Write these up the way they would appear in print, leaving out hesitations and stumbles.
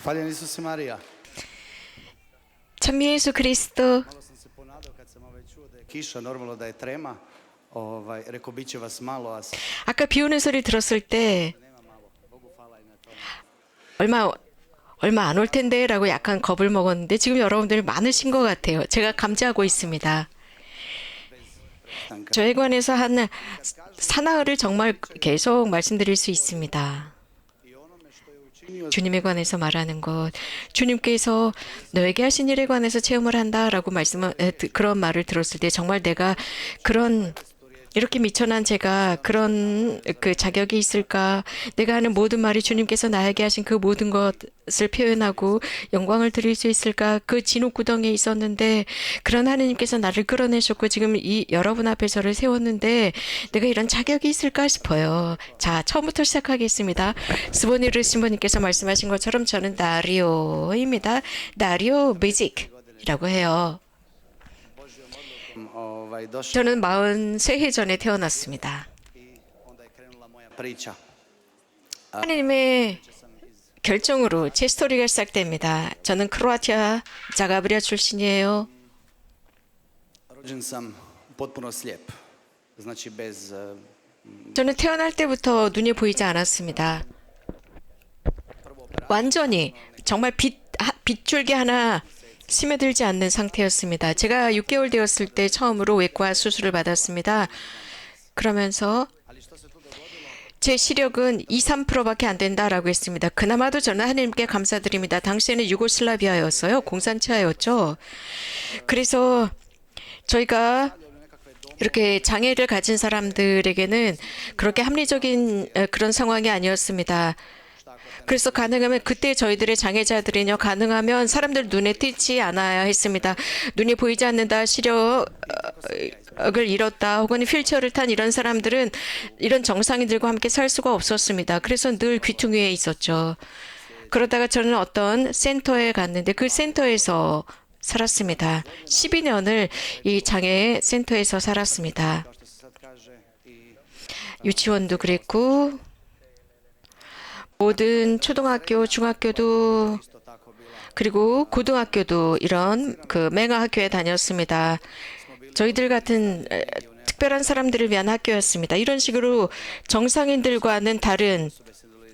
Hvaljen Isus i Marija. 참 예수 그리스도. Malo sam se ponadao kad sam čuo da je kiša, normalno da je trema. Rekao, bit će vas malo, a sad 아까 비 오는 소리 들었을 때 nema malo. Bogu hvala i na tome. 얼마 안 올 텐데라고 약간 겁을 먹었는데 지금 여러분들이 많으신 것 같아요. 제가 감지하고 있습니다. 저에 관해서 한 사나흘을 정말 계속 말씀드릴 수 있습니다. I onome što je učinio 주님에 관해서 말하는 것, 주님께서 너에게 하신 일에 관해서 체험을 한다라고 그런 말을 들었을 때 정말 내가 그런 이렇게 미천한 제가 그런 그 자격이 있을까? 내가 하는 모든 말이 주님께서 나에게 하신 그 모든 것을 표현하고 영광을 드릴 수 있을까? 그 진흙구덩이에 있었는데 그런 하느님께서 나를 끌어내셨고 지금 이 여러분 앞에 저를 세웠는데 내가 이런 자격이 있을까 싶어요. 자, 처음부터 시작하겠습니다. 스보니르 신부님께서 말씀하신 것처럼 저는 나리오입니다. 나리오 뮤직이라고 해요. došao 저는 43해 전에 태어났습니다. i onda je krenula moja priča. 하나님의 결정으로 제 스토리가 시작됩니다. 저는 크로아티아 자가브리아 출신이에요. Rođen sam potpuno slijep. Znači bez 저는 태어날 때부터 눈이 보이지 않았습니다. 완전히 정말 빗줄기 하나 스며들지 않는 상태였습니다. 제가 6개월 되었을 때 처음으로 외과 수술을 받았습니다. 그러면서 제 시력은 2, 3%밖에 안 된다라고 했습니다. 그나마도 저는 하나님께 감사드립니다. 당시에는 유고슬라비아였어요. 공산차였죠. 그래서 저희가 이렇게 장애를 가진 사람들에게는 그렇게 합리적인 그런 상황이 아니었습니다. 그래서 가능하면 그때 저희들의 장애자들은요, 가능하면 사람들 눈에 띄지 않아야 했습니다. 눈이 보이지 않는다, 시력을 잃었다, 혹은 휠체어를 탄 이런 사람들은 이런 정상인들과 함께 살 수가 없었습니다. 그래서 늘 귀퉁이에 있었죠. 그러다가 저는 어떤 센터에 갔는데 그 센터에서 살았습니다. 12년을 이 장애 센터에서 살았습니다. kao što se sad kaže i 유치원도 그랬고 모든 초등학교, 중학교도 isto tako bila 그리고 고등학교도 이런 그 맹아학교에 다녔습니다. 저희들 같은 특별한 사람들을 위한 학교였습니다. 이런 식으로 정상인들과는 다른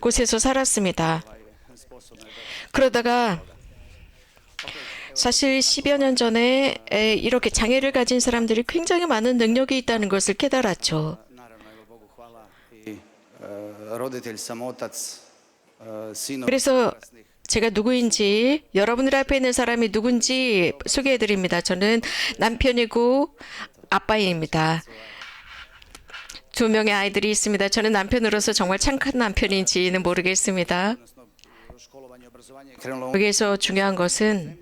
곳에서 살았습니다. sposobna je 그러다가 사실 10여 년 전에 이렇게 장애를 가진 사람들이 굉장히 많은 능력이 있다는 것을 깨달았죠. naravno evo Bogu hvala i roditelj sam, otac sinova 그래서 제가 누구인지 여러분들 앞에 있는 사람이 누군지 소개해드립니다. 저는 남편이고 아빠입니다. 2명의 아이들이 있습니다. 저는 남편으로서 정말 착한 남편인지는 모르겠습니다. odnosno školovanje i obrazovanje je krenulo 여기서 중요한 것은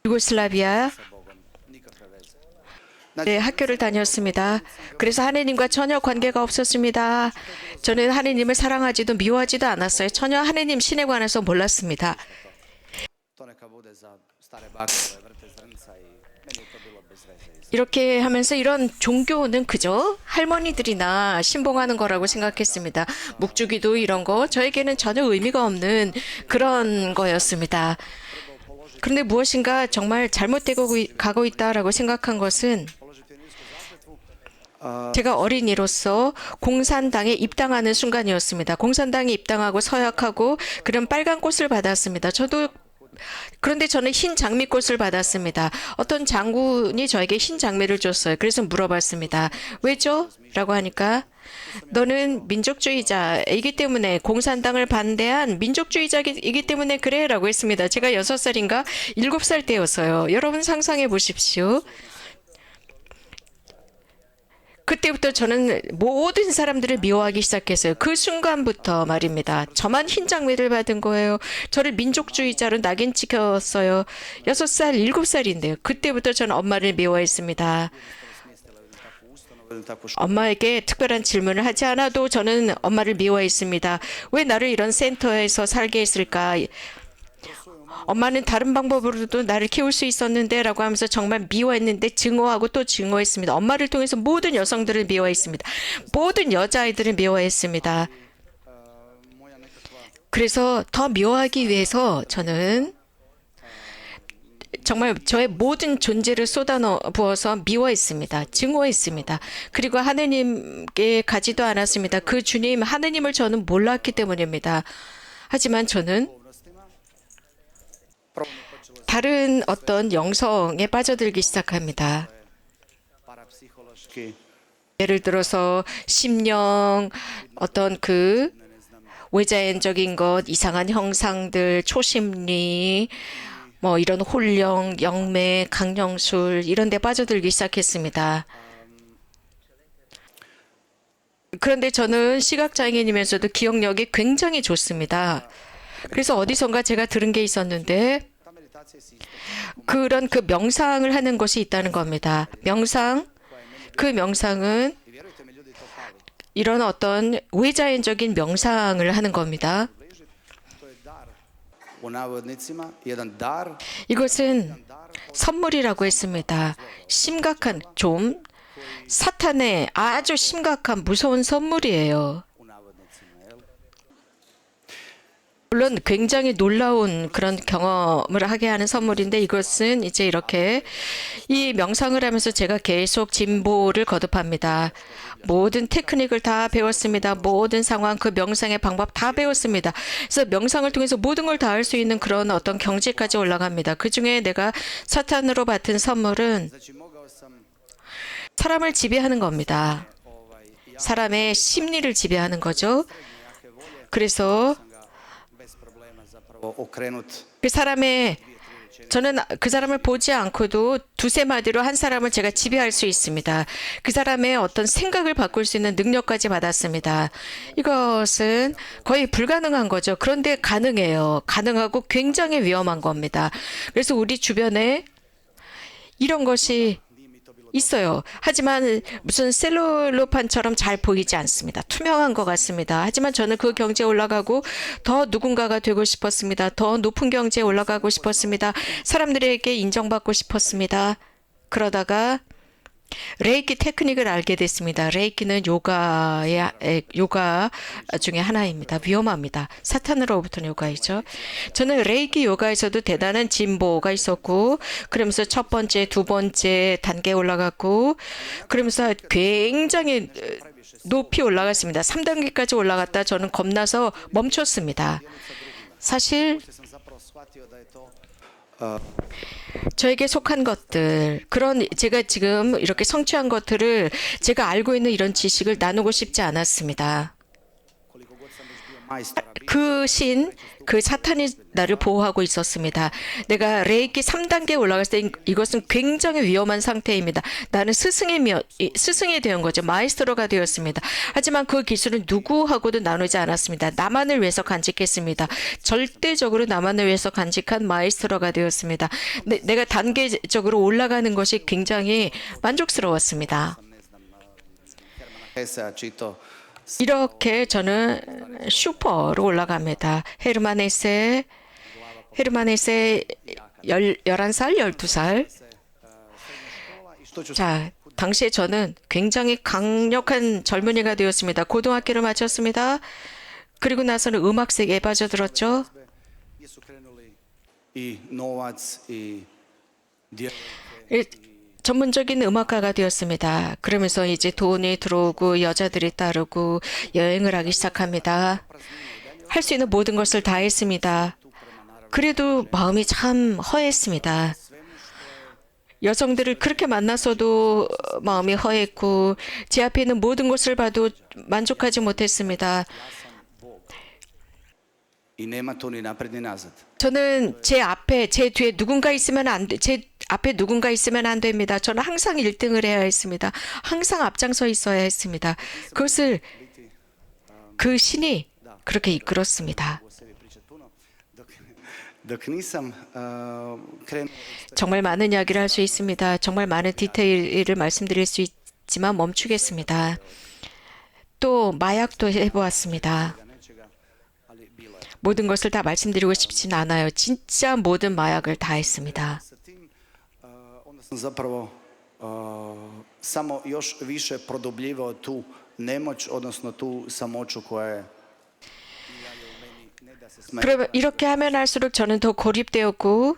유고슬라비아 sa Bogom, nikakve veze. 네, 학교를 다녔습니다. 그래서 하느님과 전혀 관계가 없었습니다. 저는 하느님을 사랑하지도 미워하지도 않았어요. 전혀 하느님 신에 관해서 몰랐습니다. To neka bude za stare bake koje vrte zrnca i meni je to bilo bez veze. 이렇게 하면서 이런 종교는 그저 할머니들이나 신봉하는 거라고 생각했습니다. 묵주기도 이런 거 저에게는 전혀 의미가 없는 그런 거였습니다. 그런데 무엇인가 정말 잘못되고 가고 있다라고 생각한 것은 제가 어린이로서 공산당에 입당하는 순간이었습니다. 공산당에 입당하고 서약하고 그런 빨간 꽃을 받았습니다. 그런데 저는 흰 장미꽃을 받았습니다. 어떤 장군이 저에게 흰 장미를 줬어요. 그래서 물어봤습니다. 왜죠? 라고 하니까 너는 민족주의자이기 때문에 공산당을 반대한 민족주의자이기 때문에 그래 라고 했습니다. 제가 6살인가 7살 때였어요. 여러분 상상해 보십시오. 그때부터 저는 모든 사람들을 미워하기 시작했어요. 그 순간부터 말입니다. 저만 흰 장미를 받은 거예요. 저를 민족주의자로 낙인 찍혔어요. 6살, 7살인데요. 그때부터 저는 엄마를 미워했습니다. 엄마에게 특별한 질문을 하지 않아도 저는 엄마를 미워했습니다. 왜 나를 이런 센터에서 살게 했을까? 엄마는 다른 방법으로도 나를 키울 수 있었는데 라고 하면서 정말 미워했는데 증오하고 또 증오했습니다. 엄마를 통해서 모든 여성들을 미워했습니다. 모든 여자아이들을 미워했습니다. 그래서 더 미워하기 위해서 저는 정말 저의 모든 존재를 쏟아부어서 미워했습니다. 증오했습니다. 그리고 하느님께 가지도 않았습니다. 그 주님, 하느님을 저는 몰랐기 때문입니다. 하지만 저는 다른 어떤 영성에 빠져들기 시작합니다. parapsihološki 예를 들어서 심령, 어떤 그 외자연적인 것, 이상한 형상들, 초심리, 뭐 이런 홀령, 영매, 강령술 이런 데 빠져들기 시작했습니다. 그런데 저는 시각장애인이면서도 기억력이 굉장히 좋습니다. 그래서 어디선가 제가 들은 게 있었는데 ta meditacija si 그런 그 명상을 하는 것이 있다는 겁니다. 명상, 그 명상은 i vjerujte mi ljudi to pali. 이런 어떤 외자연적인 명상을 하는 겁니다. Bliži, to je dar u navodnicima, jedan dar 이것은 선물이라고 했습니다. 심각한, 좀 사탄의 아주 심각한 무서운 선물이에요. u navodnicima, jel? 물론 굉장히 놀라운 그런 경험을 하게 하는 선물인데 이것은 이제 이렇게 이 명상을 하면서 제가 계속 진보를 거듭합니다. 모든 테크닉을 다 배웠습니다. 모든 상황, 그 명상의 방법 다 배웠습니다. 그래서 명상을 통해서 모든 걸 다 할 수 있는 그런 어떤 경지까지 올라갑니다. 그 중에 내가 사탄으로 받은 선물은 Znači mogao sam 사람을 지배하는 겁니다. 사람의 심리를 지배하는 거죠. jake volje 그래서 sam ga bez problema zapravo okrenut 그 사람의 저는 그 사람을 보지 않고도 두세 마디로 한 사람을 제가 지배할 수 있습니다. 그 사람의 어떤 생각을 바꿀 수 있는 능력까지 받았습니다. 이것은 거의 불가능한 거죠. 그런데 가능해요. 가능하고 굉장히 위험한 겁니다. 그래서 우리 주변에 이런 것이 있어요. 하지만 무슨 셀룰로판처럼 잘 보이지 않습니다. 투명한 것 같습니다. 하지만 저는 그 경지에 올라가고 더 누군가가 되고 싶었습니다. 더 높은 경지에 올라가고 싶었습니다. 사람들에게 인정받고 싶었습니다. 그러다가 레이키 테크닉을 알게 됐습니다. 레이키는 요가 중에 하나입니다. 위험합니다. 사탄으로부터는 요가이죠. 저는 레이키 요가에서도 대단한 진보가 있었고, 그러면서 첫 번째, 두 번째 단계에 올라갔고, 그러면서 굉장히 높이 올라갔습니다. 3단계까지 올라갔다 저는 겁나서 멈췄습니다. 사실 sam zapravo shvatio da je to 저에게 속한 것들, 그런 제가 지금 이렇게 성취한 것들을 제가 알고 있는 이런 지식을 나누고 싶지 않았습니다. koliko god sam već bio majstora 그 신, 그 사탄이 나를 보호하고 있었습니다. 내가 레이키 3단계에 올라갔을 때 이것은 굉장히 위험한 상태입니다. 나는 스승이 되는 거죠. 마이스터로가 되었습니다. 하지만 그 기술은 누구하고도 나누지 않았습니다. 나만을 위해서 간직했습니다. 절대적으로 나만을 위해서 간직한 마이스터로가 되었습니다. 내가 단계적으로 올라가는 것이 굉장히 만족스러웠습니다. Hesea čito 이렇게 저는 슈퍼로 올라갑니다. 헤르만 헤세 11살, 12살. i što ću 자, 당시에 저는 굉장히 강력한 젊은이가 되었습니다. 고등학교를 마쳤습니다. 그리고 나서는 음악색에 빠져들었죠. gdje su krenuli i novac i djevojke 전문적인 음악가가 되었습니다. 그러면서 이제 돈이 들어오고 여자들이 따르고 여행을 하기 시작합니다. 할 수 있는 모든 것을 다 했습니다. 그래도 마음이 참 허했습니다. 여성들을 그렇게 만나서도 마음이 허했고 제 앞에 있는 모든 것을 봐도 만족하지 못했습니다. i nema tu ni napred ni nazad. 저는 제 앞에 제 뒤에 누군가 있으면 안 돼. 제 앞에 누군가 있으면 안 됩니다. 저는 항상 1등을 해야 했습니다. 항상 앞장서 있어야 했습니다. 그것을 그 신이 그렇게 이끌었습니다. O sebi pričat puno. Dok nisam krenuo 정말 많은 이야기를 할 수 있습니다. 정말 많은 디테일을 말씀드릴 수 있지만 멈추겠습니다. 또 마약도 해보았습니다. nečega, ali bilo je. 모든 것을 다 말씀드리고 싶진 않아요. 진짜 모든 마약을 다 했습니다. Sa tim onda sam zapravo samo još više produbljivao tu nemoć, odnosno tu samoću koja je i dalje u meni, ne da 그러면 이렇게 하면 할수록 저는 더 고립되었고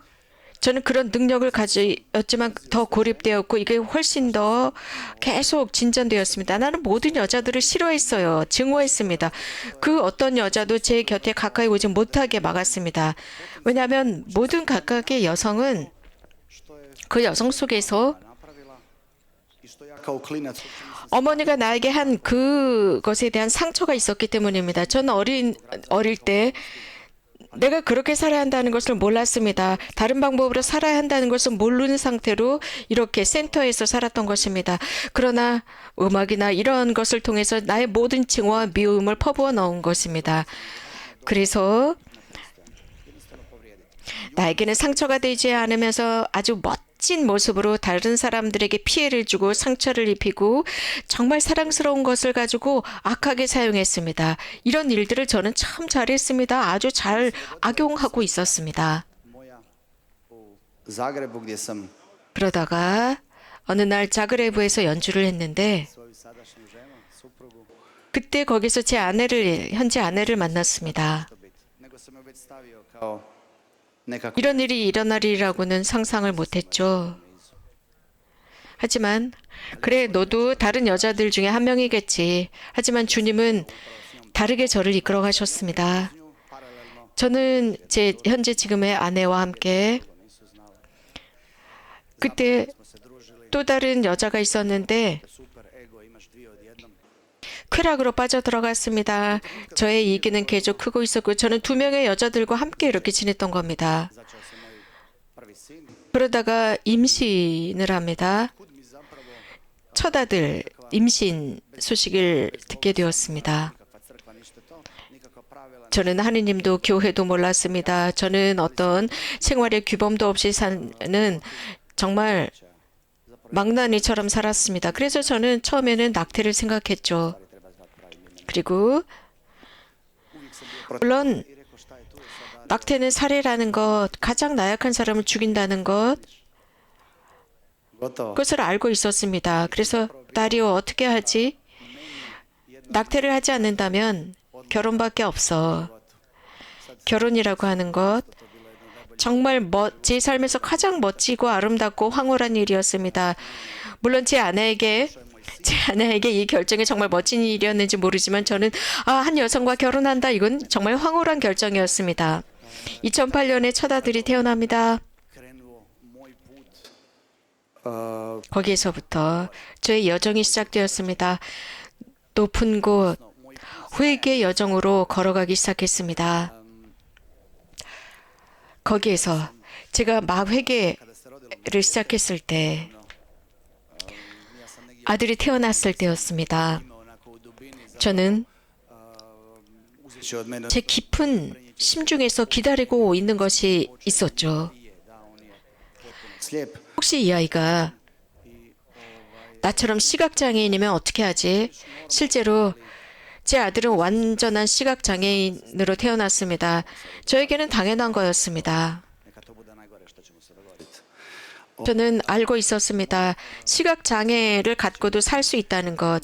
저는 그런 능력을 가지었지만 더 고립되었고 이게 훨씬 더 계속 진전되었습니다. 나는 모든 여자들을 싫어했어요. 증오했습니다. 그 어떤 여자도 제 곁에 가까이 오지 못하게 막았습니다. 왜냐하면 모든 각각의 여성은 그 여성 속에서 kao klinac 어머니가 나에게 한 그것에 대한 상처가 있었기 때문입니다. 저는 어릴 때 내가 그렇게 살아야 한다는 것을 몰랐습니다. 다른 방법으로 살아야 한다는 것을 모르는 상태로 이렇게 센터에서 살았던 것입니다. 그러나 음악이나 이런 것을 통해서 나의 모든 증오와 미움을 퍼부어 넣은 것입니다. 그래서 나에게는 상처가 되지 않으면서 아주 멋진 모습으로 다른 사람들에게 피해를 주고 상처를 입히고 정말 사랑스러운 것을 가지고 악하게 사용했습니다. 이런 일들을 저는 참 잘했습니다. 아주 잘 악용하고 있었습니다. moja u Zagrebu gdje sam 그러다가 어느 날 자그레브에서 연주를 했는데 svoju sadašnju ženu, suprugu, 그때 거기서 제 현재 아내를 만났습니다. to bit. Nego sam ju već stavio kao nekako 이런 일이 일어나리라고는 상상을 못했죠. 하지만 그래 너도 다른 여자들 중에 한 명이겠지. 하지만 주님은 다르게 저를 이끌어 가셨습니다. paralelno 저는 제 현재 지금의 아내와 함께 nisu znale. 그때 Smo se družili, 또 다른 여자가 있었는데 super ego, imaš dvije odjednom. 쾌락으로 빠져들어갔습니다. 저의 이기는 계속 크고 있었고 저는 두 명의 여자들과 함께 이렇게 지냈던 겁니다. Začeo se moj prvi sin. 그러다가 임신을 합니다. Kud mi zapravo 첫 아들 임신 소식을 듣게 되었습니다. nikakva crkva, ništa to, nikakva pravila. 저는 하느님도 교회도 몰랐습니다. 저는 어떤 생활의 규범도 없이 사는 정말 망나니처럼 살았습니다. 그래서 저는 처음에는 낙태를 생각했죠. 그리고 물론 I rekao šta je tu sada? 낙태는 살해라는 것, 가장 나약한 사람을 죽인다는 것, Gotovo. 그것을 알고 있었습니다. 그래서 딸이요 어떻게 하지? 낙태를 하지 않는다면 결혼밖에 없어. 결혼이라고 하는 것 정말 제 삶에서 가장 멋지고 아름답고 황홀한 일이었습니다. 물론 제 아내에게 이 결정이 정말 멋진 일이었는지 모르지만 저는 한 여성과 결혼한다. 이건 정말 황홀한 결정이었습니다. 2008년에 첫 아들이 태어납니다. Krenuo moj put 거기에서부터 저의 여정이 시작되었습니다. 높은 곳, 회개 여정으로 걸어가기 시작했습니다. 거기에서 제가 막 회개를 시작했을 때 아들이 태어났을 때였습니다. onako u dubini 저는 uzet od mene 제 깊은 심중에서 기다리고 있는 것이 있었죠. da on je potpuno slijep. 혹시 이 아이가 나처럼 시각장애인이면 어떻게 하지? 실제로 제 아들은 완전한 시각장애인으로 태어났습니다. 저에게는 당연한 거였습니다. Neka to bude najgore što će mu se dogoditi. 저는 알고 있었습니다. 시각장애를 갖고도 살 수 있다는 것,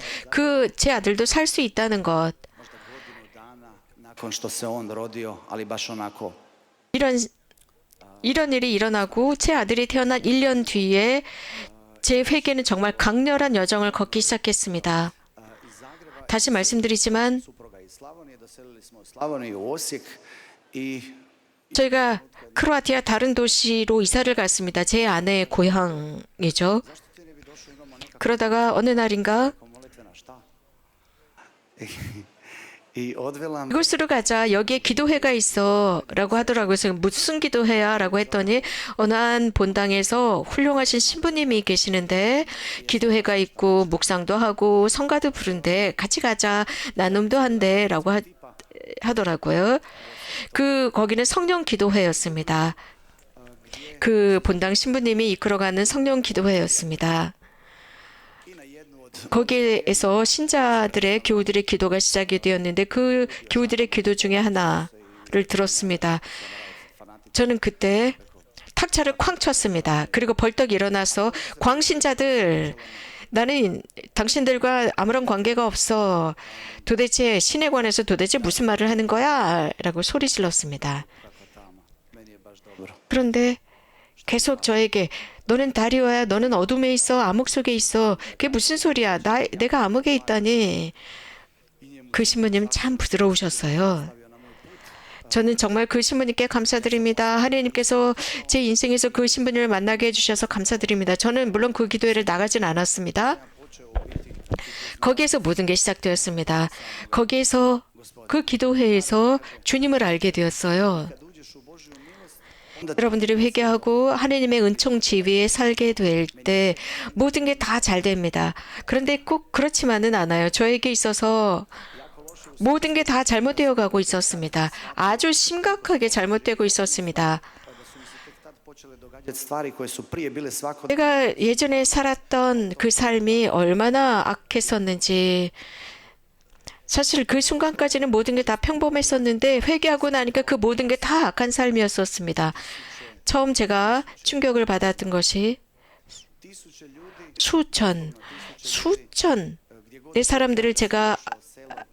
제 아들도 살 수 있다는 것, Možda godinu dana nakon što se on rodio, ali baš onako 이런 일이 일어나고 제 아들이 태어난 1년 뒤에 제 회개는 정말 강렬한 여정을 걷기 시작했습니다. iz Zagreba 다시 말씀드리지만 supruga iz Slavonije doselili smo u Slavoniju u Osijek i 저희가 크로아티아 다른 도시로 이사를 갔습니다. 제 아내의 고향이죠. zašto ti ne bi došao, imamo nekakva 그러다가 어느 날인가 molitvena šta? I odvela me 이곳으로 가자. 여기에 기도회가 있어. 라고 하더라고요. 그래서 무슨 기도회야? 라고 했더니 어느 한 본당에서 훌륭하신 신부님이 계시는데 기도회가 있고 묵상도 하고 성가도 부른데 같이 가자. 나눔도 한대. 라고 하더라고요. 거기는 성령 기도회였습니다. 그 본당 신부님이 이끌어가는 성령 기도회였습니다. i na jednu od 거기에서 신자들의 교우들의 기도가 시작이 되었는데 그 교우들의 기도 중에 하나를 들었습니다. 저는 그때 탁차를 쾅 쳤습니다. 그리고 벌떡 일어나서 광신자들 나는 당신들과 아무런 관계가 없어. 도대체 신에 관해서 도대체 무슨 말을 하는 거야? 라고 소리 질렀습니다. Kako tamo. Meni je baš dobro. 그런데 계속 저에게 너는 다리오야, 너는 어둠에 있어, 암흑 속에 있어. 그게 무슨 소리야? 내가 암흑에 있다니. 그 신부님 참 부드러우셨어요. 저는 정말 그 신부님께 감사드립니다. 하나님께서 제 인생에서 그 신부님을 만나게 해주셔서 감사드립니다. 저는 물론 그 기도회를 나가진 않았습니다. 거기에서 모든 게 시작되었습니다. 거기에서 그 기도회에서 주님을 알게 되었어요. Kad uđeš u Božju milost, 여러분들이 회개하고 하나님의 은총 지위에 살게 될 때 모든 게 다 잘 됩니다. 그런데 꼭 그렇지만은 않아요. 저에게 있어서 모든 게 다 잘못되어 가고 있었습니다. 아주 심각하게 잘못되고 있었습니다. da su mi se tek tad počele događati stvari koje su prije bile svakodnevne. 제가 예전에 살았던 그 삶이 얼마나 악했었는지 사실 그 순간까지는 모든 게 다 평범했었는데 회개하고 나니까 그 모든 게 다 악한 삶이었었습니다. 처음 제가 충격을 받았던 것이 Tisuće ljudi 수천의 사람들을 제가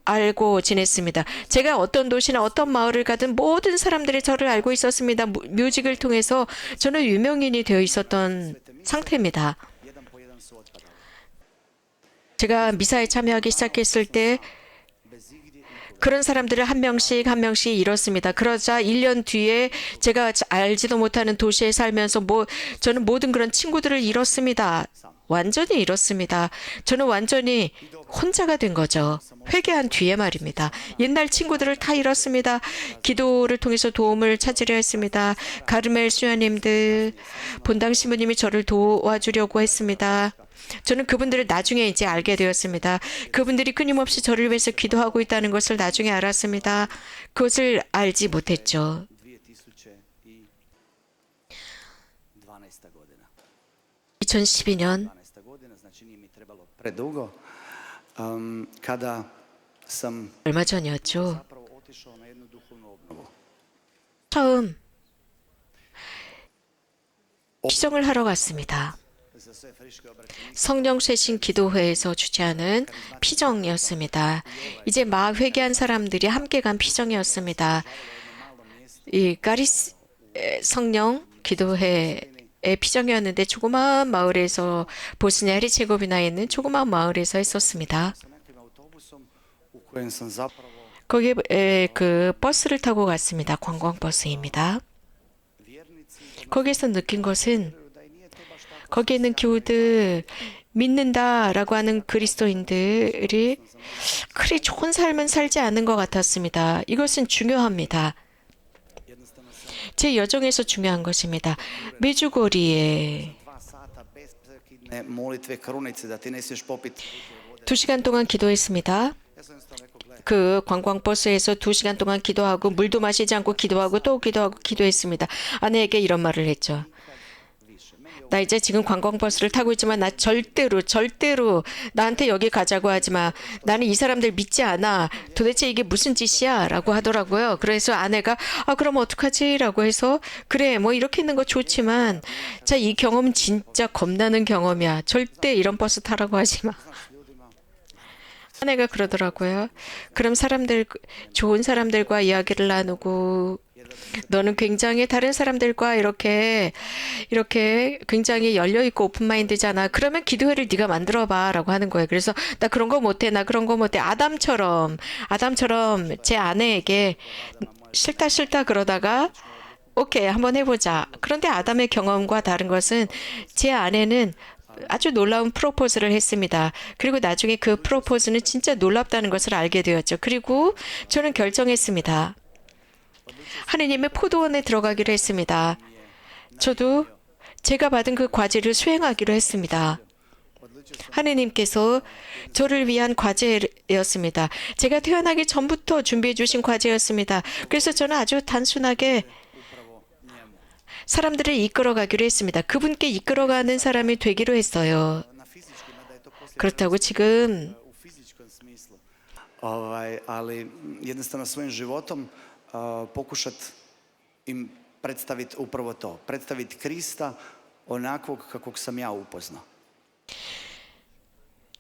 알고 지냈습니다. 제가 어떤 도시나 어떤 마을을 가든 모든 사람들이 저를 알고 있었습니다. 뮤직을 통해서 저는 유명인이 되어 있었던 상태입니다. jedan po jedan su otpadali. 제가 미사에 참여하기 시작했을 때 Bez igdje i 그런 사람들을 한 명씩 한 명씩 잃었습니다. 그러자 1년 뒤에 제가 알지도 못하는 도시에 살면서 저는 모든 그런 친구들을 잃었습니다. 완전히 잃었습니다. 저는 완전히 혼자가 된 거죠. 회개한 뒤에 말입니다. 옛날 친구들을 다 잃었습니다. 기도를 통해서 도움을 찾으려 했습니다. 가르멜 수녀님들, 본당 신부님이 저를 도와주려고 했습니다. 저는 그분들을 나중에 이제 알게 되었습니다. 그분들이 끊임없이 저를 위해서 기도하고 있다는 것을 나중에 알았습니다. 그것을 알지 못했죠. 2012. godina. 2012년 12. godina, znači nije mi trebalo predugo. Kada sam 얼마 전이었죠. zapravo otišao na jednu duhovnu obnovu. 처음 피정을 하러 갔습니다. Za sve friške obraćenike. 성령 쇄신 기도회에서 주최하는 피정이었습니다. 이제 막 회개한 사람들이 함께 간 피정이었습니다. 이 까리스 성령 기도회의 피정이었는데 조그마한 마을에서 보스니아 헤르체고비나에 있는 조그마한 마을에서 했었습니다. Sa nekim autobusom u kojem sam zapravo 거기에 그 버스를 타고 갔습니다. 관광 버스입니다. vjernici 거기에서 느낀 것은 da i nije to baš tako. 거기에 있는 교우들 믿는다라고 하는 그리스도인들이 그리 좋은 삶은 살지 않는 것 같았습니다. 이것은 중요합니다. Jednostavno sam 제 여정에서 중요한 것입니다. 메주고리에 2 sata besprekidne molitve krunice da ti ne smiješ popiti vode. 2시간 동안 기도했습니다. Ja sam jednostavno rekao, gle, 그 관광버스에서 2시간 동안 기도하고 물도 마시지 않고 기도하고 또 기도하고 기도했습니다. 아내에게 이런 말을 했죠. više. Meni je 나 이제 지금 관광버스를 타고 있지만 나 절대로 나한테 여기 가자고 하지 마. 나는 이 사람들 믿지 않아. 도대체 이게 무슨 짓이야? 라고 하더라고요. 그래서 아내가 그럼 어떡하지? 라고 해서 그래 뭐 이렇게 있는 거 좋지만 자, 이 경험은 진짜 겁나는 경험이야. 절대 이런 버스 타라고 하지 마. 아내가 그러더라고요. 그럼 좋은 사람들과 이야기를 나누고 너는 굉장히 다른 사람들과 이렇게 굉장히 열려 있고 오픈 마인드잖아. 그러면 기도회를 네가 만들어 봐라고 하는 거예요. 그래서 나 그런 거 못해. 나 그런 거 못해. 아담처럼 제 아내에게 싫다 그러다가 오케이 한번 해보자. 그런데 아담의 경험과 다른 것은 제 아내는 아주 놀라운 프로포즈를 했습니다. 그리고 나중에 그 프로포즈는 진짜 놀랍다는 것을 알게 되었죠. 그리고 저는 결정했습니다. 하느님의 포도원에 들어가기로 했습니다. 저도 제가 받은 그 과제를 수행하기로 했습니다. 하느님께서 저를 위한 과제였습니다. 제가 태어나기 전부터 준비해 주신 과제였습니다. 그래서 저는 아주 단순하게 사람들을 이끌어가기로 했습니다. 그분께 이끌어가는 사람이 되기로 했어요. na fizički, mada je to poslije 그렇다고 지금 u fizičkom smislu. Ali jednostavno svojim životom pokušat im predstaviti upravo to. Predstaviti Krista onakvog kakvog sam ja upoznao.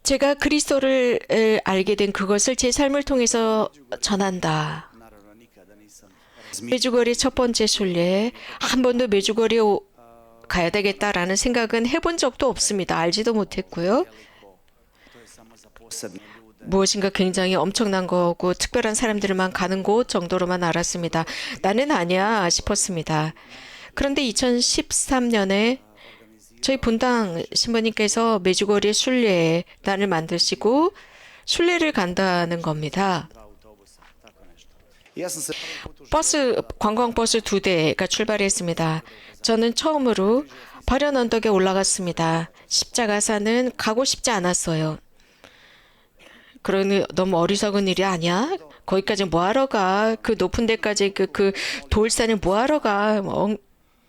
제가 그리스도를 알게 된 그것을 제 삶을 통해서 전한다. Naravno, nikada nisam 메주거리 첫 번째 순례, 한 번도 메주거리에 가야 되겠다라는 생각은 해본 적도 없습니다. 알지도 못했고요. to je samo za posebne ljude. 무엇인가 굉장히 엄청난 거고 특별한 사람들만 가는 곳 정도로만 알았습니다. 나는 아니야 싶었습니다. 그런데 2013년에 저희 본당 신부님께서 메주거리 순례단을 만드시고 순례를 간다는 겁니다. Dva autobusa, tako nešto. Ja sam se prvi put 버스 관광버스 2대가 출발했습니다. 저는 처음으로 발현 언덕에 올라갔습니다. 십자가산은 가고 싶지 않았어요. 그러니 너무 어리석은 일이 아니야? 거기까지 뭐하러 가? 그 높은 데까지 그 돌산을 뭐하러 가?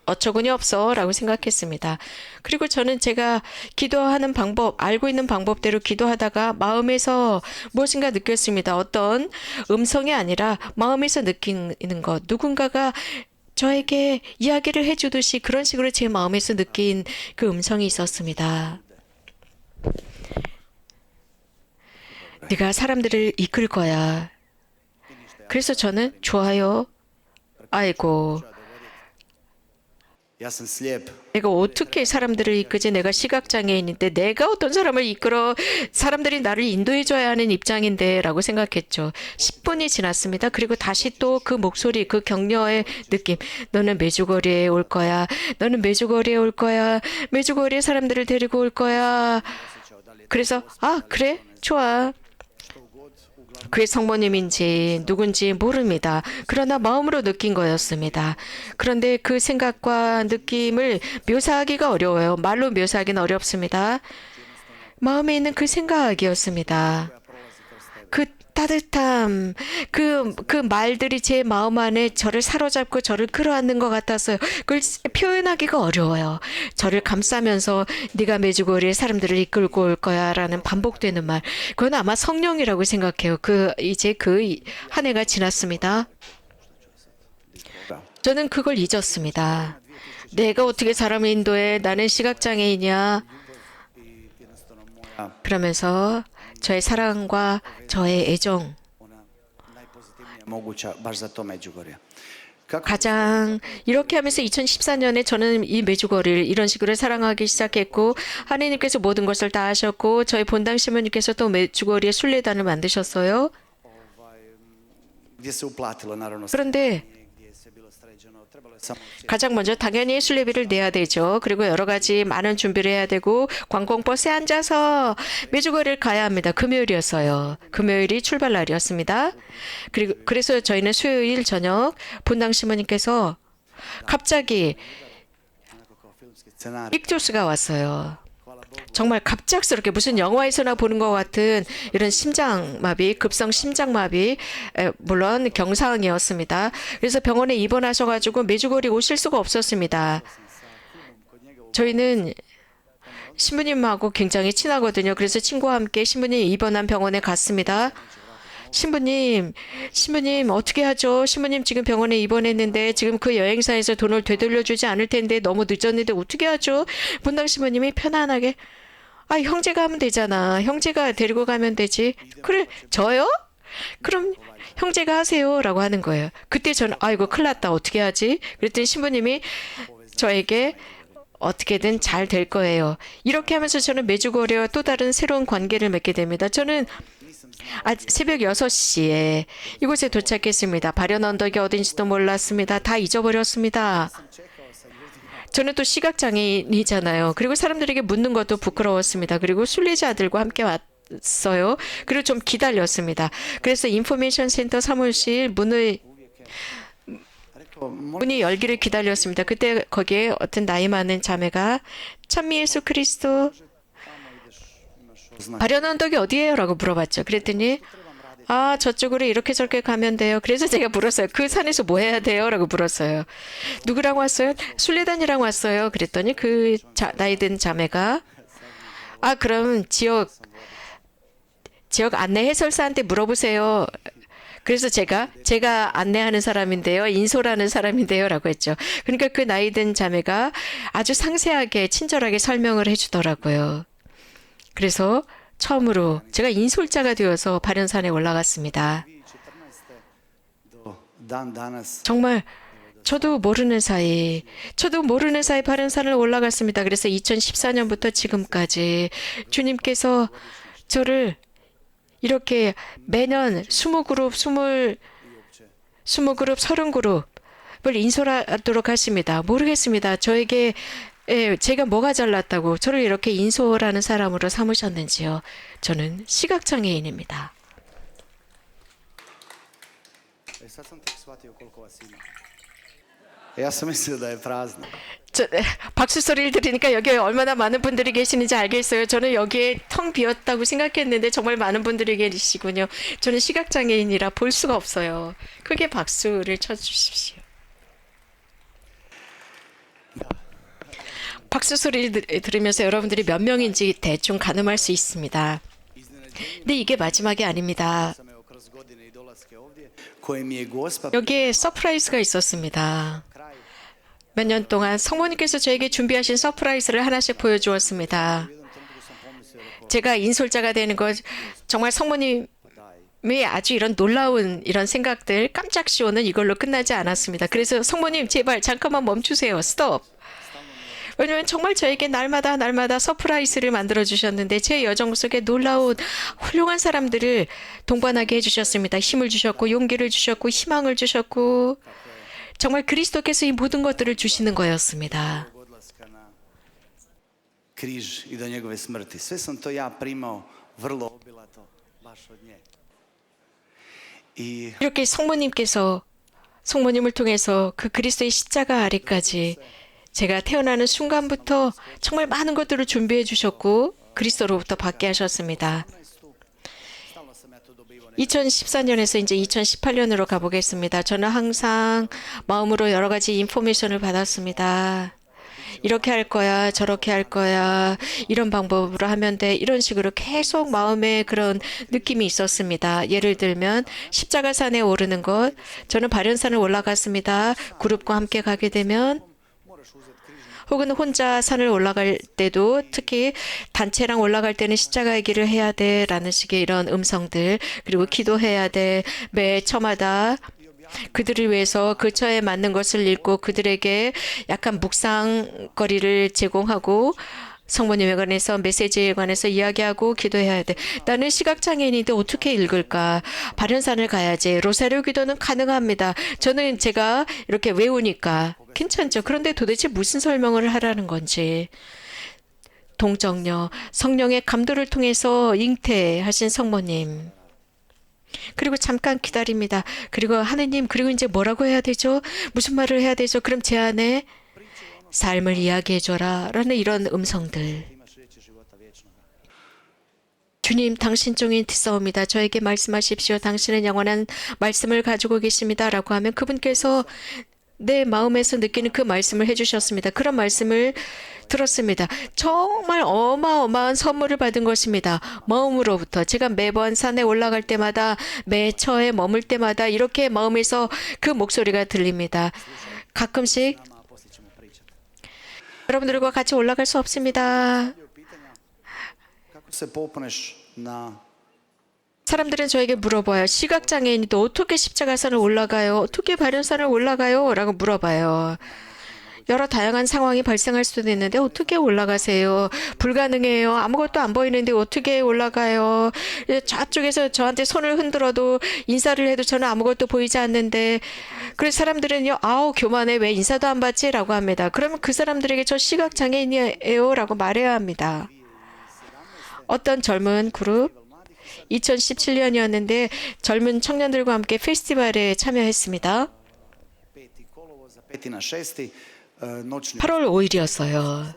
어처구니 없어 라고 생각했습니다. 그리고 저는 제가 기도하는 방법, 알고 있는 방법대로 기도하다가 마음에서 무엇인가 느꼈습니다. 어떤 음성이 아니라 마음에서 느끼는 것. 누군가가 저에게 이야기를 해주듯이 그런 식으로 제 마음에서 느낀 그 음성이 있었습니다. 네가 사람들을 이끌 거야. 그래서 저는 좋아요. 아이고. ja sam slijep. 내가 어떻게 사람들을 이끄지? 내가 시각장애인인데 내가 어떤 사람을 이끌어 사람들이 나를 인도해줘야 하는 입장인데 라고 생각했죠. 10분이 지났습니다. 그리고 다시 또 그 목소리, 그 격려의 느낌. 너는 메주거리에 올 거야. 너는 메주거리에 올 거야. 메주거리에 사람들을 데리고 올 거야. 그래서 아 그래? 좋아. 그의 성모님인지 누군지 모릅니다. 그러나 마음으로 느낀 거였습니다. 그런데 그 생각과 느낌을 묘사하기가 어려워요. 말로 묘사하기는 어렵습니다. 마음에 있는 그 생각이었습니다. 그 따뜻함, 그 말들이 제 마음 안에 저를 사로잡고 저를 끌어안는 것 같았어요. 그걸 표현하기가 어려워요. 저를 감싸면서 네가 메주거리에 사람들을 이끌고 올 거야라는 반복되는 말. 그건 아마 성령이라고 생각해요. 이제 그 한 해가 지났습니다. 저는 그걸 잊었습니다. 내가 어떻게 사람을 인도해? 나는 시각장애인이야. 그러면서 저의 사랑과 저의 애정, Ona najpozitivnija moguća baš za to Međugorje. Kako 가장 이렇게 하면서 2014년에 저는 이 메주거리를 이런 식으로 사랑하기 시작했고 하나님께서 모든 것을 다 하셨고 저희 본당 신부님께서 또 메주거리의 순례단을 만드셨어요. gdje se uplatilo naravno 그런데 gdje je sve bilo sređeno, trebalo je samo 가장 먼저 당연히 순례비를 내야 되죠. 그리고 여러 가지 많은 준비를 해야 되고 관공버스에 앉아서 메주거리를 가야 합니다. 금요일이었어요. 금요일이 출발 날이었습니다. 그래서 저희는 수요일 저녁 본당 신부님께서 갑자기 onako kao filmski scenarij. 빅조스가 왔어요. Hvala Bogu. 정말 갑작스럽게 무슨 영화에서나 보는 것 같은 이런 심장마비, 급성 심장마비, 물론 경상이었습니다. 그래서 병원에 입원하셔가지고 메주거리 오실 수가 없었습니다. 저희는 신부님하고 굉장히 친하거든요. 그래서 친구와 함께 신부님 입원한 병원에 갔습니다. 신부님 어떻게 하죠? 신부님 지금 병원에 입원했는데 지금 그 여행사에서 돈을 되돌려주지 않을 텐데 너무 늦었는데 어떻게 하죠? 본당 신부님이 편안하게 아 형제가 하면 되잖아. 형제가 데리고 가면 되지. 그래 저요? 그럼 형제가 하세요라고 하는 거예요. 그때 저는 아이고 큰일 났다 어떻게 하지? 그랬더니 신부님이 저에게 어떻게든 잘 될 거예요. 이렇게 하면서 저는 메주거리와 또 다른 새로운 관계를 맺게 됩니다. 저는 새벽 6시에 이곳에 도착했습니다. 발현 언덕이 어딘지도 몰랐습니다. 다 잊어버렸습니다. 저는 또 시각장애인이잖아요. 그리고 사람들에게 묻는 것도 부끄러웠습니다. 그리고 순례자들과 함께 왔어요. 그리고 좀 기다렸습니다. 그래서 인포메이션 센터 사무실 문이 열기를 기다렸습니다. 그때 거기에 어떤 나이 많은 자매가 찬미 예수 그리스도 발현 언덕이 어디예요? 라고 물어봤죠. 그랬더니 아 저쪽으로 이렇게 저렇게 가면 돼요. 그래서 제가 물었어요. 그 산에서 뭐 해야 돼요? 라고 물었어요. 누구랑 왔어요? 순례단이랑 왔어요. 그랬더니 그 나이 든 자매가 아 그럼 지역 안내 해설사한테 물어보세요. 그래서 제가 안내하는 사람인데요. 인솔하는 사람인데요. 라고 했죠. 그러니까 그 나이 든 자매가 아주 상세하게 친절하게 설명을 해주더라고요. 그래서 처음으로 제가 인솔자가 되어서 발연산에 올라갔습니다. 2014. do dan danas 정말 저도 모르는 사이 발연산을 올라갔습니다. 그래서 2014년부터 지금까지 주님께서 저를 이렇게 매년 20그룹, 30그룹을 인솔하도록 하십니다. 모르겠습니다. 저에게 제가 뭐가 잘났다고 저를 이렇게 인솔하는 사람으로 삼으셨는지요. 저는 시각장애인입니다. sad sam tek shvatio koliko vas ima. Ja sam mislio da je prazno. 박수 소리를 들으니까 여기에 얼마나 많은 분들이 계시는지 알겠어요. 저는 여기에 텅 비었다고 생각했는데 정말 많은 분들이 계시군요. 저는 시각장애인이라 볼 수가 없어요. 크게 박수를 쳐주십시오. 박수 소리를 들으면서 여러분들이 몇 명인지 대충 가늠할 수 있습니다. 근데 이게 마지막이 아닙니다. Sam evo kroz godine i dolaske ovdje koje mi je Gospa 여기에 서프라이즈가 있었습니다. 몇 년 동안 성모님께서 저에게 준비하신 서프라이즈를 하나씩 보여주었습니다. 제가 인솔자가 되는 것 정말 성모님이 아주 이런 놀라운 이런 생각들 깜짝 쇼는 이걸로 끝나지 않았습니다. 그래서 성모님 제발 잠깐만 멈추세요. 스톱. 왜냐하면 정말 저에게 날마다 서프라이즈를 만들어 주셨는데 제 여정 속에 놀라운 훌륭한 사람들을 동반하게 해주셨습니다. 힘을 주셨고 용기를 주셨고 희망을 주셨고 정말 그리스도께서 이 모든 것들을 주시는 거였습니다. odlaska na križ i do njegove smrti. Sve sam to ja primao vrlo obilato baš od nje. I 이렇게 성모님을 통해서 그 그리스도의 십자가 아래까지 제가 태어나는 순간부터 정말 많은 것들을 준비해 주셨고 그리스도로부터 받게 하셨습니다. stalno sam ja to dobivao. 2014년에서 이제 2018년으로 가보겠습니다. 저는 항상 마음으로 여러 가지 인포메이션을 받았습니다. 이렇게 할 거야, 저렇게 할 거야, 이런 방법으로 하면 돼, 이런 식으로 계속 마음에 그런 느낌이 있었습니다. 예를 들면 십자가산에 오르는 것, 저는 발연산을 올라갔습니다. 그룹과 함께 가게 되면 혹은 혼자 산을 올라갈 때도 특히 단체랑 올라갈 때는 십자가의 길을 해야 돼라는 식의 이런 음성들 그리고 기도해야 돼 매 처마다 그들을 위해서 그 처에 맞는 것을 읽고 그들에게 약간 묵상거리를 제공하고 성모님에 관해서 메시지에 관해서 이야기하고 기도해야 돼. 나는 시각장애인인데 어떻게 읽을까? 발연산을 가야지. 로사리오 기도는 가능합니다. 저는 제가 이렇게 외우니까 괜찮죠. 그런데 도대체 무슨 설명을 하라는 건지. 동정녀, 성령의 감도를 통해서 잉태하신 성모님. 그리고 잠깐 기다립니다. 그리고 하느님, 그리고 이제 뭐라고 해야 되죠? 무슨 말을 해야 되죠? 그럼 제 안에 삶을 이야기해줘라 라는 이런 음성들. Imaš riječi života vječnoga. 주님, 당신 종이 듣사옵니다. 저에게 말씀하십시오. 당신은 영원한 말씀을 가지고 계십니다. 라고 하면 그분께서 내 마음에서 느끼는 그 말씀을 해주셨습니다. 그런 말씀을 들었습니다. 정말 어마어마한 선물을 받은 것입니다. 마음으로부터 제가 매번 산에 올라갈 때마다 매 처에 머물 때마다 이렇게 마음에서 그 목소리가 들립니다. 가끔씩 Nama, a poslije ćemo pričati. 여러분들과 같이 올라갈 수 없습니다. Pitanja kako se popneš na 사람들은 저에게 물어봐요. 시각장애인이 또 어떻게 십자가산을 올라가요? 어떻게 발연산을 올라가요? 라고 물어봐요. 여러 다양한 상황이 발생할 수도 있는데 어떻게 올라가세요? 불가능해요. 아무것도 안 보이는데 어떻게 올라가요? 저쪽에서 저한테 손을 흔들어도 인사를 해도 저는 아무것도 보이지 않는데 그래서 사람들은요. 아우 교만해 왜 인사도 안 받지? 라고 합니다. 그러면 그 사람들에게 저 시각장애인이에요 라고 말해야 합니다. 어떤 젊은 그룹 2017년이었는데 젊은 청년들과 함께 페스티벌에 참여했습니다. 5. kolovoza, 5. na 6. noćni 8월 5일이었어요.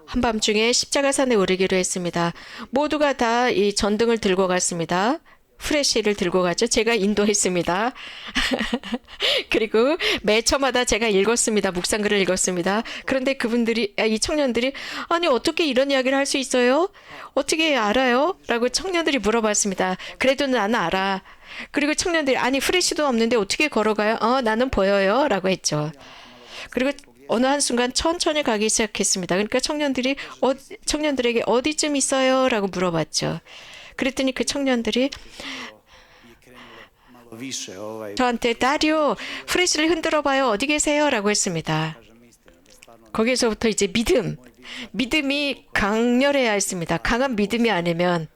한밤중에 십자가산에 오르기로 했습니다. 모두가 다 이 전등을 들고 갔습니다. 프레쉬를 들고 갔죠. 제가 인도했습니다. 그리고 매 처마다 제가 읽었습니다. 묵상글을 읽었습니다. 그런데 이 청년들이 아니 어떻게 이런 이야기를 할 수 있어요? 어떻게 알아요? 라고 청년들이 물어봤습니다. 그래도 나는 알아. 그리고 청년들이 아니 프레쉬도 없는데 어떻게 걸어가요? 나는 보여요. 라고 했죠. 그리고 어느 한순간 천천히 가기 시작했습니다. 그러니까 청년들에게 어디쯤 있어요?라고 물어봤죠. 그랬더니 그 청년들이 je krenulo malo više, 저한테 다리오 후레쉬를 흔들어 봐요. 어디 계세요?라고 했습니다. 거기에서부터 이제 믿음이 강렬해야 했습니다. 강한 믿음이 아니면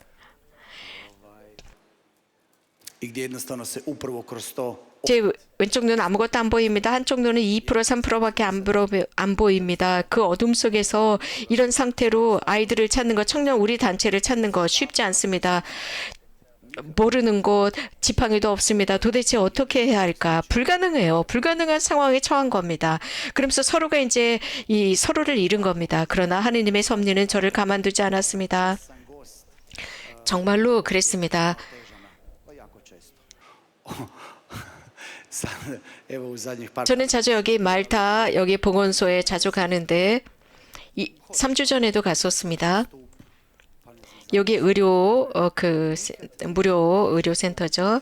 i gdje jednostavno se upravo kroz to 제 왼쪽 눈은 아무것도 안 보입니다. 한쪽 눈은 2% 3%밖에 안 보입니다. 그 어둠 속에서 이런 상태로 아이들을 찾는 것, 청년 우리 단체를 찾는 것 쉽지 않습니다. 모르는 곳, 지팡이도 없습니다. 도대체 어떻게 해야 할까? 불가능해요. 불가능한 상황에 처한 겁니다. 그러면서 서로가 이제 이 서로를 잃은 겁니다. 그러나 하느님의 섭리는 저를 가만두지 않았습니다. 정말로 그랬습니다. jako često. Sad, evo u zadnjih par 저는 자주 여기 말타 여기 보건소에 자주 가는데 3주 전에도 갔었습니다. 여기 무료 의료 센터죠.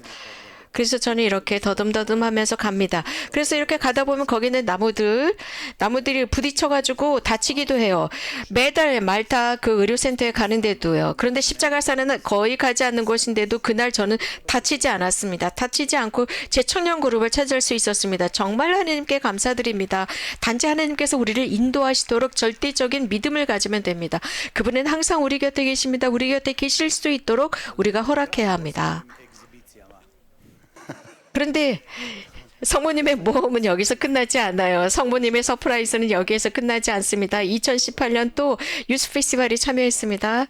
그래서 저는 이렇게 더듬더듬하면서 갑니다. 그래서 이렇게 가다 보면 거기는 나무들이 부딪혀가지고 다치기도 해요. 매달 말타 그 의료센터에 가는데도요. 그런데 십자가산은 거의 가지 않는 곳인데도 그날 저는 다치지 않았습니다. 다치지 않고 제 청년 그룹을 찾을 수 있었습니다. 정말 하나님께 감사드립니다. 단지 하나님께서 우리를 인도하시도록 절대적인 믿음을 가지면 됩니다. 그분은 항상 우리 곁에 계십니다. 우리 곁에 계실 수 있도록 우리가 허락해야 합니다. 그런데 성모님의 모험은 여기서 끝나지 않아요. 성모님의 서프라이즈는 여기에서 끝나지 않습니다. 2018년 또 유스 페스티벌에 참여했습니다.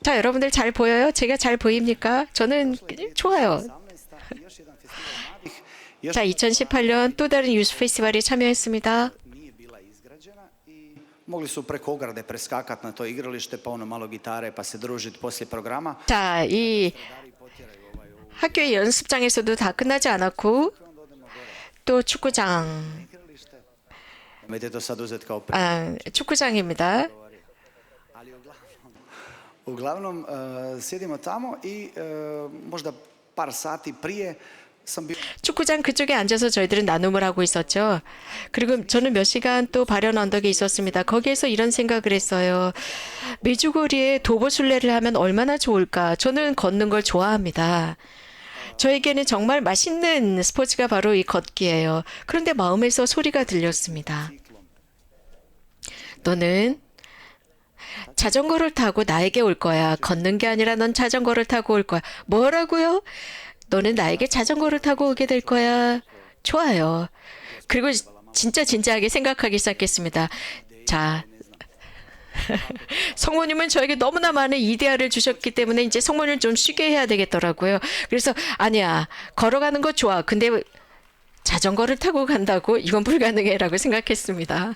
자, 여러분들 잘 보여요? 제가 잘 보입니까? 저는 좋아요. 자, 2018년 또 다른 유스 페스티벌에 참여했습니다. nije bila izgrađena i mogli su preko ograde preskakati na to igralište, pa ono malo gitare, pa se družiti poslije programa. 자, 이 학교의 연습장에서도 다 끝나지 않았고 또 축구장, Nemojte to sad uzeti kao 축구장입니다. ali uglavnom sjedimo tamo i možda par sati prije sam bio 축구장 그쪽에 앉아서 저희들은 나눔을 하고 있었죠. 그리고 저는 몇 시간 또 발현 언덕에 있었습니다. 거기에서 이런 생각을 했어요. 메주거리에 도보순례를 하면 얼마나 좋을까. 저는 걷는 걸 좋아합니다. 저에게는 정말 맛있는 스포츠가 바로 이 걷기예요. 그런데 마음에서 소리가 들렸습니다. 너는 자전거를 타고 나에게 올 거야. 걷는 게 아니라 넌 자전거를 타고 올 거야. 뭐라고요? 너는 나에게 자전거를 타고 오게 될 거야. 좋아요. 그리고 진짜 진지하게 생각하기 시작했습니다. 자, 성모님은 저에게 너무나 많은 이데아를 주셨기 때문에 이제 성모님을 좀 쉬게 해야 되겠더라고요. 그래서 아니야, 걸어가는 거 좋아. 근데 자전거를 타고 간다고? 이건 불가능해라고 생각했습니다.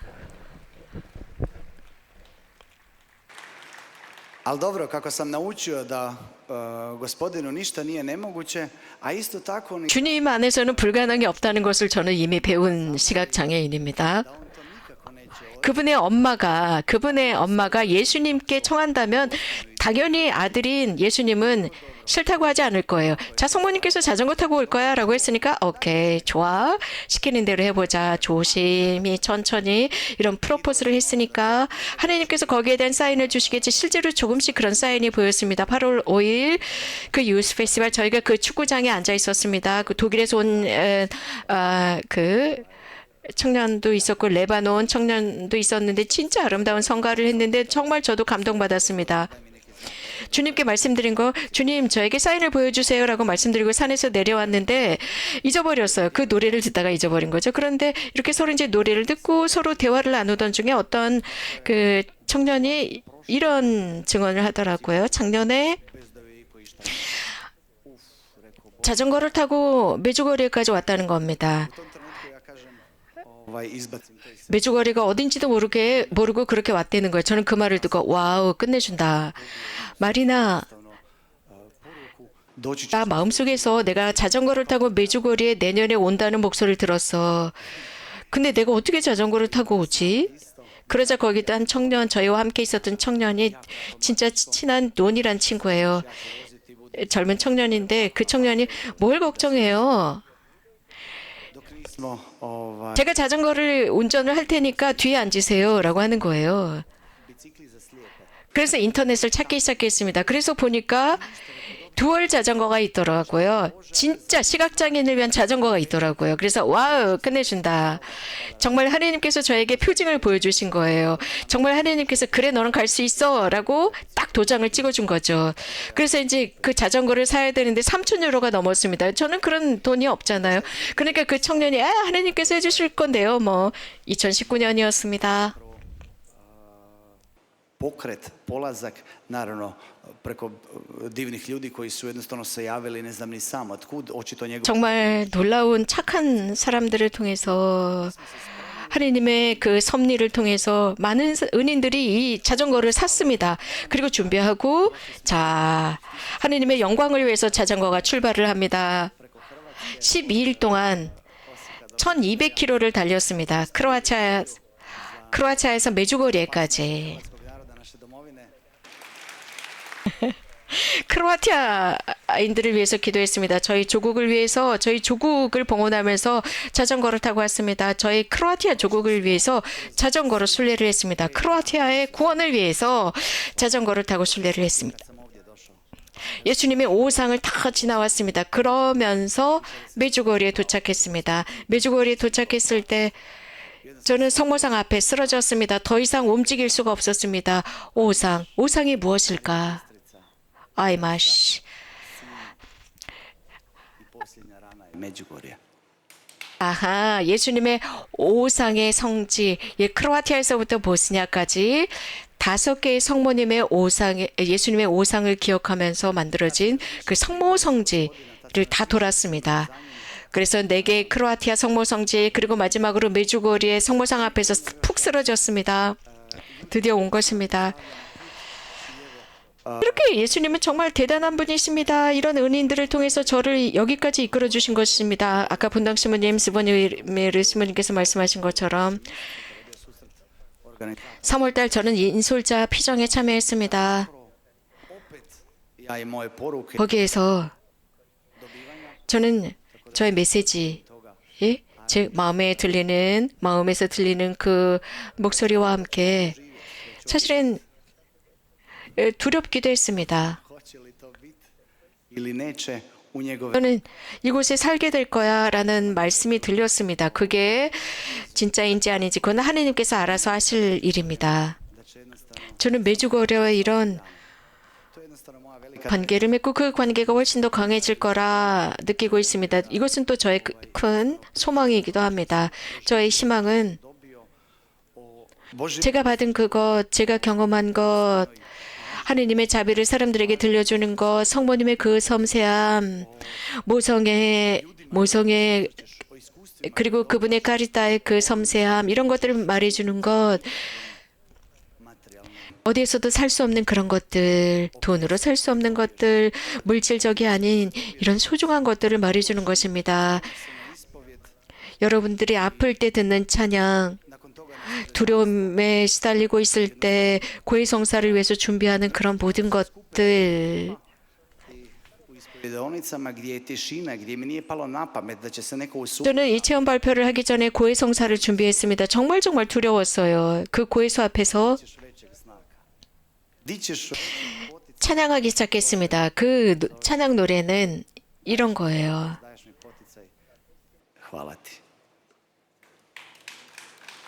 Ali dobro, kako sam naučio da gospodinu ništa nije nemoguće, a isto tako ni 주님 안에서는 불가능이 없다는 것을 저는 이미 배운 시각장애인입니다. on to nikako neće 그분의 엄마가 예수님께 청한다면 당연히 아들인 예수님은 싫다고 하지 않을 거예요. 자, 성모님께서 자전거 타고 올 거야 라고 했으니까 오케이, 좋아. 시키는 대로 해보자. 조심히 천천히 이런 프로포즈를 했으니까 하나님께서 거기에 대한 사인을 주시겠지. 실제로 조금씩 그런 사인이 보였습니다. 8월 5일 그 유스 페스티벌 저희가 그 축구장에 앉아 있었습니다. 그 독일에서 온 청년도 있었고 레바논 청년도 있었는데 진짜 아름다운 성가를 했는데 정말 저도 감동받았습니다. 주님께 말씀드린 거, 주님 저에게 사인을 보여주세요라고 말씀드리고 산에서 내려왔는데 잊어버렸어요. 그 노래를 듣다가 잊어버린 거죠. 그런데 이렇게 서로 이제 노래를 듣고 서로 대화를 나누던 중에 어떤 그 청년이 이런 증언을 하더라고요. 작년에 자전거를 타고 메주거리까지 왔다는 겁니다. izbacim to iz 메주거리가 어딘지도 모르고 그렇게 왔다는 거예요. 저는 그 말을 듣고 와우, 끝내준다. 마리나, doći će 나 마음속에서 내가 자전거를 타고 메주거리에 내년에 온다는 목소리를 들었어. 근데 내가 어떻게 자전거를 타고 오지? 그러자 거기 한 청년, 저희와 함께 있었던 청년이 진짜 친한 논이란 친구예요. 젊은 청년인데 그 청년이 뭘 걱정해요? smo, 제가 자전거를 운전을 할 테니까 뒤에 앉으세요라고 하는 거예요. bicikli za slijepe. 그래서 인터넷을 찾기 시작했습니다. 그래서 보니까 듀얼 자전거가 있더라고요. 진짜 시각장애인을 위한 자전거가 있더라고요. 그래서 와우, 끝내준다. 정말 하나님께서 저에게 표징을 보여주신 거예요. 정말 하나님께서 그래 너는 갈 수 있어 라고 딱 도장을 찍어준 거죠. 그래서 이제 그 자전거를 사야 되는데 3,000유로가 넘었습니다. 저는 그런 돈이 없잖아요. 그러니까 그 청년이 하나님께서 해주실 건데요. 뭐 2019년이었습니다. Pokret, polazak, naravno preko divnih ljudi koji su jednostavno se javili, ne znam ni sam otkud, očito njegov 정말 놀라운 착한 사람들을 통해서 하나님의 그 섭리를 통해서 많은 은인들이 이 자전거를 샀습니다. 그리고 준비하고 자 하나님의 영광을 위해서 자전거가 출발을 합니다. 12일 동안 1,200km를 달렸습니다. 크로아티아에서 메주고리에까지. naroda naše domovine. 크로아티아인들을 위해서 기도했습니다. 저희 조국을 위해서 저희 조국을 봉헌하면서 자전거를 타고 왔습니다. 저희 크로아티아 조국을 위해서 자전거로 순례를 했습니다. 크로아티아의 구원을 위해서 자전거를 타고 순례를 했습니다. Sam ovdje došao. 예수님의 오상을 다 지나왔습니다. 그러면서 메주거리에 도착했습니다. 메주거리에 도착했을 때 저는 성모상 앞에 쓰러졌습니다. 더 이상 움직일 수가 없었습니다. 오상이 무엇일까? 아이마시. I posljednja rana je Međugorje. 아하, 예수님의 오상의 성지, 크로아티아에서부터 보스니아까지 5개의 성모님의 예수님의 오상을 기억하면서 만들어진 그 성모 성지를 다 돌았습니다. 그래서 4개의 크로아티아 성모 성지, 그리고 마지막으로 메주고리의 성모상 앞에서 푹 쓰러졌습니다. 드디어 온 것입니다. 이렇게 예수님은 정말 대단한 분이십니다. 이런 은인들을 통해서 저를 여기까지 이끌어 주신 것입니다. 아까 분당 신부님, 스보니메르 신부님께서 말씀하신 것처럼 3월달 저는 인솔자 피정에 참여했습니다. Ja i moje poruke 거기에서 저는 저의 메시지, 제 마음에서 들리는 그 목소리와 함께 사실은 두렵기도 했습니다. hoće li to biti ili neće u njegove 저는 이곳에 살게 될 거야 라는 말씀이 들렸습니다. 그게 진짜인지 아닌지 그건 하나님께서 알아서 하실 일입니다. da će jednostavno 저는 메주거리와의 이런 to je jednostavno moja velika 관계를 맺고 그 관계가 훨씬 더 강해질 거라 느끼고 있습니다. 이것은 또 저의 큰 소망이기도 합니다. 저의 희망은 dobio o Božjem 제가 받은 그것, 제가 경험한 것, 하느님의 자비를 사람들에게 들려주는 것, 성모님의 그 섬세함, 모성의 그리고 그분의 카리타의 그 섬세함, 이런 것들을 말해주는 것, materijalno 어디에서도 살 수 없는 그런 것들, 돈으로 살 수 없는 것들, 물질적이 아닌 이런 소중한 것들을 말해주는 것입니다. ispovjed. 여러분들이 아플 때 듣는 찬양, Nakon toga 두려움에 시달리고 있을 때 고해성사를 위해서 준비하는 그런 모든 것들, u ispovjedonicama gdje je tišina, gdje mi nije palo na pamet da će se neko usuditi 저는 이 체험 발표를 하기 전에 고해성사를 준비했습니다. 정말 두려웠어요. 그 고해소 앞에서 većeg znaka. Di ćeš 찬양하기 시작했습니다. 그 찬양 노래는 이런 거예요. daješ mi poticaj. Hvala ti.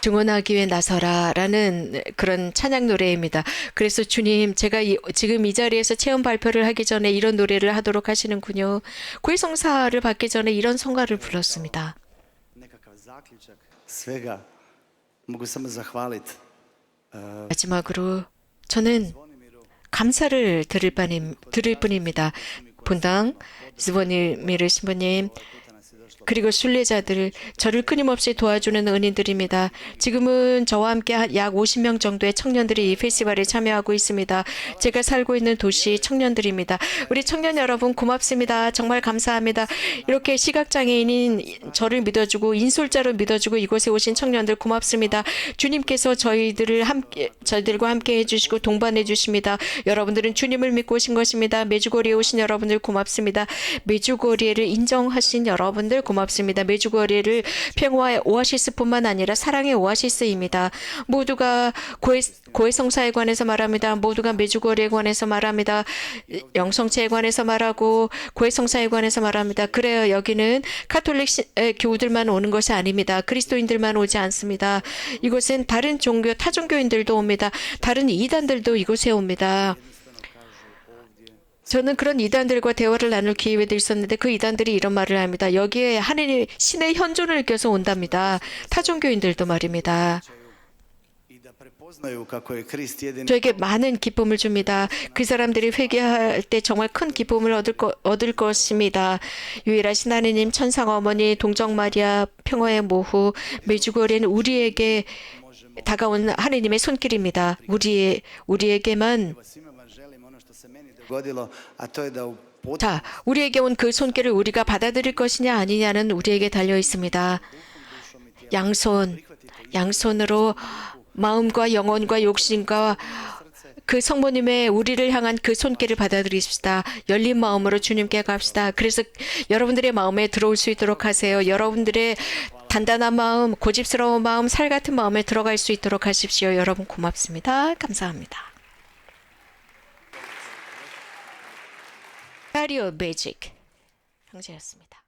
증언하기 위해 나서라 라는 그런 찬양 노래입니다. 그래서 주님, 제가 지금 이 자리에서 체험 발표를 하기 전에 이런 노래를 하도록 하시는군요. 고해성사를 받기 전에 이런 성가를 불렀습니다. Nekakav zaključak svega mogu samo zahvaliti 마지막으로 저는 감사를 드릴 뿐입니다. 분당 스보니미르 신부님, 그리고 순례자들, 저를 끊임없이 도와주는 은인들입니다. 지금은 저와 함께 약 50명 정도의 청년들이 이 페스티벌에 참여하고 있습니다. 제가 살고 있는 도시 청년들입니다. 우리 청년 여러분 고맙습니다. 정말 감사합니다. 이렇게 시각장애인인 저를 믿어주고 인솔자로 믿어주고 이곳에 오신 청년들 고맙습니다. 주님께서 저희들과 함께 해주시고 동반해 주십니다. 여러분들은 주님을 믿고 오신 것입니다. 메주고리에 오신 여러분들 고맙습니다. 메주고리를 인정하신 여러분들 여러분들 고맙습니다. 메주거리를 평화의 오아시스뿐만 아니라 사랑의 오아시스입니다. 모두가 고해성사에 관해서 말합니다. 모두가 메주거리에 관해서 말합니다. 영성체에 관해서 말하고 고해성사에 관해서 말합니다. 그래요. 여기는 카톨릭 교우들만 오는 것이 아닙니다. 그리스도인들만 오지 않습니다. 이곳은 다른 종교, 타종교인들도 옵니다. 다른 이단들도 이곳에 옵니다. 저는 그런 이단들과 대화를 나눌 기회도 있었는데 그 이단들이 이런 말을 합니다. 여기에 하느님 신의 현존을 느껴서 온답니다. 타종교인들도 말입니다. 저에게 많은 기쁨을 줍니다. 그 사람들이 회개할 때 정말 큰 기쁨을 얻을 것입니다. 유일하신 하느님, 천상 어머니, 동정 마리아, 평화의 모후, 메주거리는 우리에게 다가온 하느님의 손길입니다. 우리에게만 자, 우리에게 온 그 손길을 우리가 받아들일 것이냐 아니냐는 우리에게 달려 있습니다. 양손으로 마음과 영혼과 욕심과 그 성모님의 우리를 향한 그 손길을 받아들이십시다. 열린 마음으로 주님께 갑시다. 그래서 여러분들의 마음에 들어올 수 있도록 하세요. 여러분들의 단단한 마음, 고집스러운 마음, 살 같은 마음에 들어갈 수 있도록 하십시오. 여러분 고맙습니다. 감사합니다. 마리오 매직 형제였습니다.